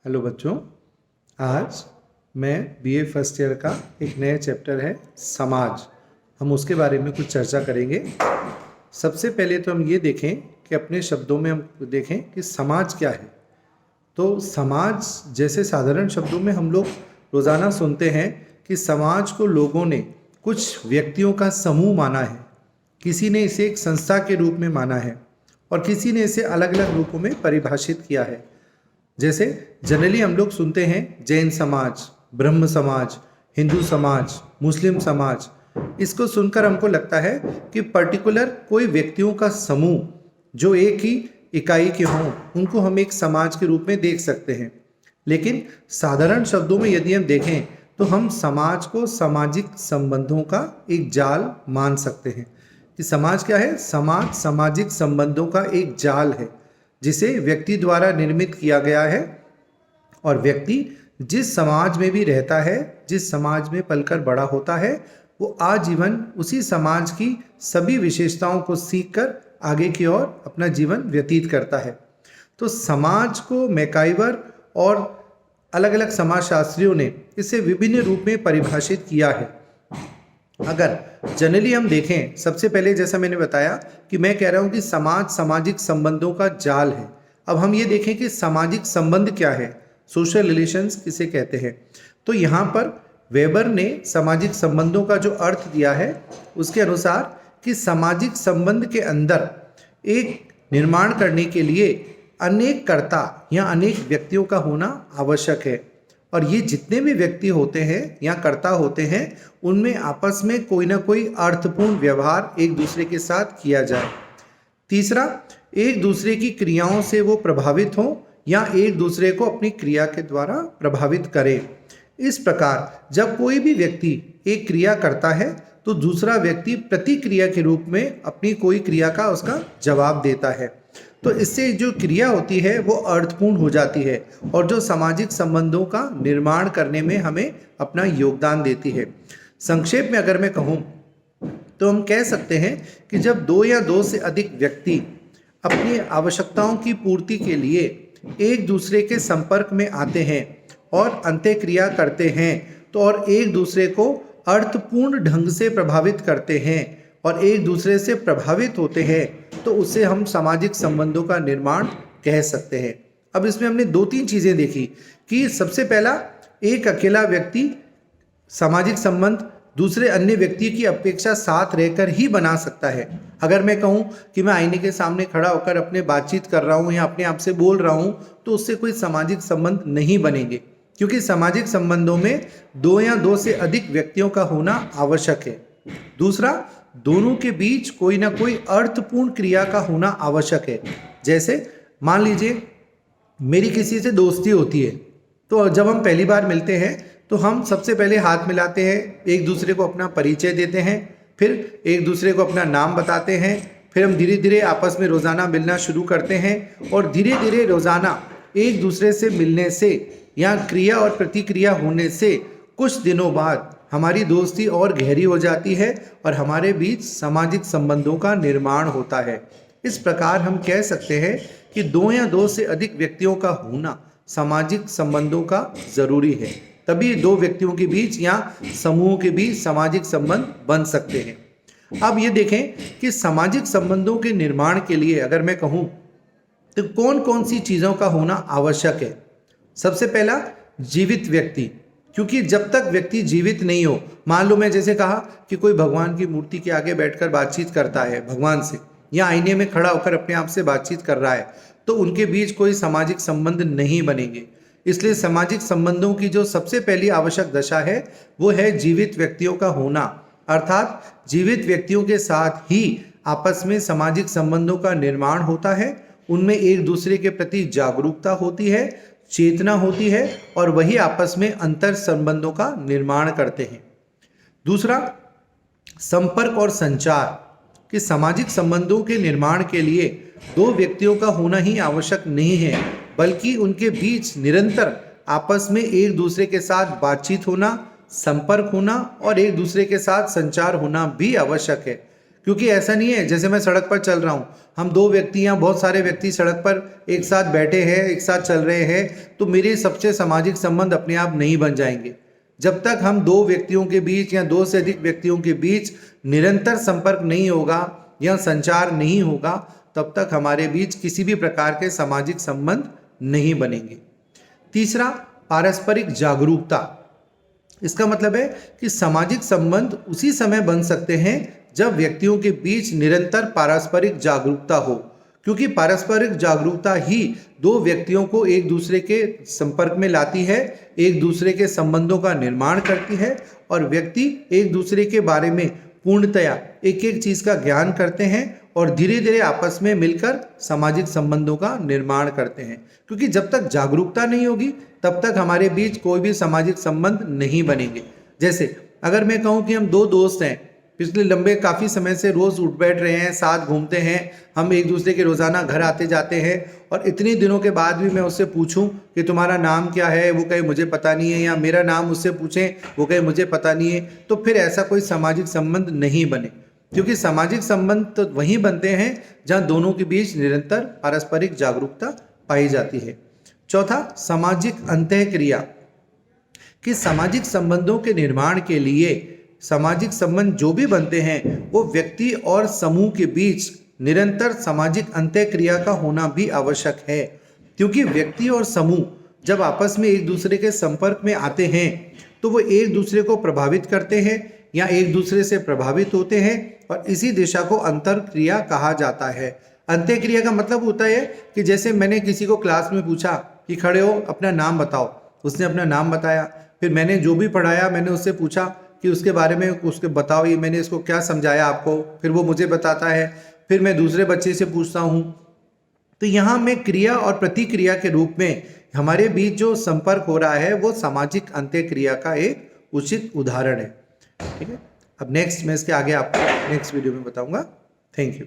Hello बच्चों, आज मैं बीए फर्स्ट ईयर का एक नया चैप्टर है समाज। हम उसके बारे में कुछ चर्चा करेंगे। सबसे पहले तो हम ये देखें कि अपने शब्दों में हम देखें कि समाज क्या है। तो समाज जैसे साधारण शब्दों में हम लोग रोज़ाना सुनते हैं कि समाज को लोगों ने कुछ व्यक्तियों का समूह माना है, किसी ने इसे एक संस्था के रूप में माना है और किसी ने इसे अलग अलग रूपों में परिभाषित किया है। जैसे जनरली हम लोग सुनते हैं जैन समाज, ब्रह्म समाज, हिंदू समाज, मुस्लिम समाज। इसको सुनकर हमको लगता है कि पर्टिकुलर कोई व्यक्तियों का समूह जो एक ही इकाई के हों, उनको हम एक समाज के रूप में देख सकते हैं। लेकिन साधारण शब्दों में यदि हम देखें तो हम समाज को सामाजिक संबंधों का एक जाल मान सकते हैं। कि समाज क्या है? समाज सामाजिक संबंधों का एक जाल है जिसे व्यक्ति द्वारा निर्मित किया गया है और व्यक्ति जिस समाज में भी रहता है, जिस समाज में पलकर बड़ा होता है, वो आजीवन उसी समाज की सभी विशेषताओं को सीखकर आगे की ओर अपना जीवन व्यतीत करता है। तो समाज को मैकाइवर और अलग अलग समाजशास्त्रियों ने इसे विभिन्न रूप में परिभाषित किया है। अगर जनरली हम देखें, सबसे पहले जैसा मैंने बताया कि मैं कह रहा हूं कि समाज सामाजिक संबंधों का जाल है। अब हम ये देखें कि सामाजिक संबंध क्या है, सोशल रिलेशंस किसे कहते हैं। तो यहाँ पर वेबर ने सामाजिक संबंधों का जो अर्थ दिया है उसके अनुसार कि सामाजिक संबंध के अंदर एक निर्माण करने के लिए अनेक कर्ता या अनेक व्यक्तियों का होना आवश्यक है और ये जितने भी व्यक्ति होते हैं या कर्ता होते हैं उनमें आपस में कोई ना कोई अर्थपूर्ण व्यवहार एक दूसरे के साथ किया जाए। तीसरा, एक दूसरे की क्रियाओं से वो प्रभावित हों या एक दूसरे को अपनी क्रिया के द्वारा प्रभावित करें। इस प्रकार जब कोई भी व्यक्ति एक क्रिया करता है तो दूसरा व्यक्ति प्रतिक्रिया के रूप में अपनी कोई क्रिया का उसका जवाब देता है। तो इससे जो क्रिया होती है वो अर्थपूर्ण हो जाती है और जो सामाजिक संबंधों का निर्माण करने में हमें अपना योगदान देती है। संक्षेप में अगर मैं कहूँ तो हम कह सकते हैं कि जब दो या दो से अधिक व्यक्ति अपनी आवश्यकताओं की पूर्ति के लिए एक दूसरे के संपर्क में आते हैं और अंत्यक्रिया करते हैं तो और एक दूसरे को अर्थपूर्ण ढंग से प्रभावित करते हैं और एक दूसरे से प्रभावित होते हैं तो उससे हम सामाजिक संबंधों का निर्माण कह सकते हैं। अब इसमें हमने दो तीन चीज़ें देखी कि सबसे पहला, एक अकेला व्यक्ति सामाजिक संबंध दूसरे अन्य व्यक्ति की अपेक्षा साथ रहकर ही बना सकता है। अगर मैं कहूँ कि मैं आईने के सामने खड़ा होकर अपने बातचीत कर रहा हूँ या अपने आप से बोल रहा हूँ तो उससे कोई सामाजिक संबंध नहीं बनेंगे, क्योंकि सामाजिक संबंधों में दो या दो से अधिक व्यक्तियों का होना आवश्यक है। दूसरा, दोनों के बीच कोई ना कोई अर्थपूर्ण क्रिया का होना आवश्यक है। जैसे मान लीजिए मेरी किसी से दोस्ती होती है तो जब हम पहली बार मिलते हैं तो हम सबसे पहले हाथ मिलाते हैं, एक दूसरे को अपना परिचय देते हैं, फिर एक दूसरे को अपना नाम बताते हैं, फिर हम धीरे धीरे आपस में रोज़ाना मिलना शुरू करते हैं और धीरे धीरे रोज़ाना एक दूसरे से मिलने से या क्रिया और प्रतिक्रिया होने से कुछ दिनों बाद हमारी दोस्ती और गहरी हो जाती है और हमारे बीच सामाजिक संबंधों का निर्माण होता है। इस प्रकार हम कह सकते हैं कि दो या दो से अधिक व्यक्तियों का होना सामाजिक संबंधों का जरूरी है, तभी दो व्यक्तियों के बीच या समूह के बीच सामाजिक संबंध बन सकते हैं। अब ये देखें कि सामाजिक संबंधों के निर्माण के लिए अगर मैं कहूँ तो कौन कौन सी चीज़ों का होना आवश्यक है। सबसे पहला, जीवित व्यक्ति, क्योंकि जब तक व्यक्ति जीवित नहीं हो, मान लो मैं जैसे कहा कि कोई भगवान की मूर्ति के आगे बैठकर बातचीत करता है भगवान से या आईने में खड़ा होकर अपने आप से बातचीत कर रहा है तो उनके बीच कोई सामाजिक संबंध नहीं बनेंगे। इसलिए सामाजिक संबंधों की जो सबसे पहली आवश्यक दशा है वो है जीवित व्यक्तियों का होना, अर्थात जीवित व्यक्तियों के साथ ही आपस में सामाजिक संबंधों का निर्माण होता है, उनमें एक दूसरे के प्रति जागरूकता होती है, चेतना होती है और वही आपस में अंतर संबंधों का निर्माण करते हैं। दूसरा, संपर्क और संचार, कि सामाजिक संबंधों के निर्माण के लिए दो व्यक्तियों का होना ही आवश्यक नहीं है, बल्कि उनके बीच निरंतर आपस में एक दूसरे के साथ बातचीत होना, संपर्क होना और एक दूसरे के साथ संचार होना भी आवश्यक है। क्योंकि ऐसा नहीं है जैसे मैं सड़क पर चल रहा हूँ, हम दो व्यक्ति या बहुत सारे व्यक्ति सड़क पर एक साथ बैठे हैं, एक साथ चल रहे हैं, तो मेरे सबसे सामाजिक संबंध अपने आप नहीं बन जाएंगे। जब तक हम दो व्यक्तियों के बीच या दो से अधिक व्यक्तियों के बीच निरंतर संपर्क नहीं होगा या संचार नहीं होगा, तब तक हमारे बीच किसी भी प्रकार के सामाजिक संबंध नहीं बनेंगे। तीसरा, पारस्परिक जागरूकता। इसका मतलब है कि सामाजिक संबंध उसी समय बन सकते हैं जब व्यक्तियों के बीच निरंतर पारस्परिक जागरूकता हो, क्योंकि पारस्परिक जागरूकता ही दो व्यक्तियों को एक दूसरे के संपर्क में लाती है, एक दूसरे के संबंधों का निर्माण करती है और व्यक्ति एक दूसरे के बारे में पूर्णतया एक एक चीज का ज्ञान करते हैं और धीरे धीरे आपस में मिलकर सामाजिक संबंधों का निर्माण करते हैं। क्योंकि जब तक जागरूकता नहीं होगी तब तक हमारे बीच कोई भी सामाजिक संबंध नहीं बनेंगे। जैसे अगर मैं कहूँ कि हम दो दोस्त हैं, पिछले लंबे काफ़ी समय से रोज़ उठ बैठ रहे हैं, साथ घूमते हैं, हम एक दूसरे के रोज़ाना घर आते जाते हैं, और इतने दिनों के बाद भी मैं उससे पूछूं कि तुम्हारा नाम क्या है, वो कहे मुझे पता नहीं है, या मेरा नाम उससे पूछें, वो कहे मुझे पता नहीं है, तो फिर ऐसा कोई सामाजिक संबंध नहीं बने। क्योंकि सामाजिक संबंध तो वहीं बनते हैं जहाँ दोनों के बीच निरंतर पारस्परिक जागरूकता पाई जाती है। चौथा, सामाजिक अंतःक्रिया। कि सामाजिक संबंधों के निर्माण के लिए सामाजिक संबंध जो भी बनते हैं वो व्यक्ति और समूह के बीच निरंतर सामाजिक अंतःक्रिया का होना भी आवश्यक है। क्योंकि व्यक्ति और समूह जब आपस में एक दूसरे के संपर्क में आते हैं तो वो एक दूसरे को प्रभावित करते हैं या एक दूसरे से प्रभावित होते हैं, और इसी दिशा को अंतरक्रिया कहा जाता है। अंतःक्रिया का मतलब होता है कि जैसे मैंने किसी को क्लास में पूछा कि खड़े हो अपना नाम बताओ, उसने अपना नाम बताया, फिर मैंने जो भी पढ़ाया मैंने उससे पूछा कि उसके बारे में उसके बताओ, ये मैंने इसको क्या समझाया आपको, फिर वो मुझे बताता है, फिर मैं दूसरे बच्चे से पूछता हूँ। तो यहाँ मैं क्रिया और प्रतिक्रिया के रूप में हमारे बीच जो संपर्क हो रहा है वो सामाजिक अंतःक्रिया का एक उचित उदाहरण है। ठीक है, अब नेक्स्ट मैं इसके आगे आपको नेक्स्ट वीडियो में बताऊंगा। Thank you.